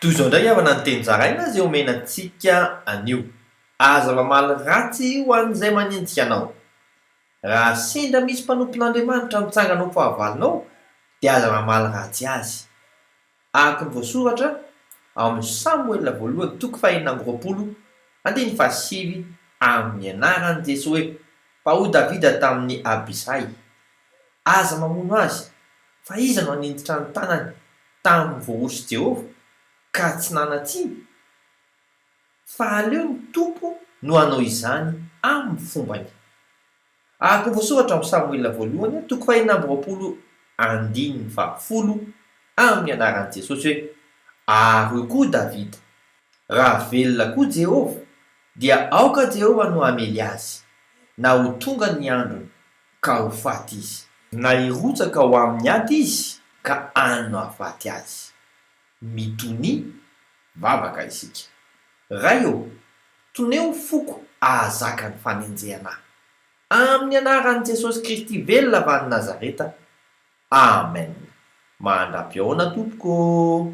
Toy izao indray avana ny teny zaraina zay omenantsika anio. Aza mamaly ratsy ho an'izay manenjika anao. Raha sendra misy mpanompon'Andriamanitra mitsangana ho fahavalonao, dia aza mamaly ratsy azy. Araka ny voasoratra ao amin'ny Samuela voalohany toko 4:17 amin'ny anaran'i Jesosy hoe: fa hoy Davida tamin'ny Abisay, aza mamono azy, fa iza no haninditra ny tanany tamin'ny voarosy Jehova ka tsy nanatsiny? Fa aleo ny tompo no hanao izany amin'ny fombany. Araka ny voasoratra amin'ny Samuela voalohany toko 4:10 amin'ny anaran'i Jesosy hoe: ary hoy koa Davida, raha velona koa Jehova, dia aoka Jehova no hamely azy, na ho tonga ny androny ka ho faty izy, na hirotsaka ho amin'ny aty izy ka any hahafaty azy. Mitony vavaka isika. Ray eo, toneo foko ahazaka ny fanenjehana amin'ny anaran'i Jesosy Kristy velona avy any Nazareta. Amen. Mandrapy ahoana tompoko.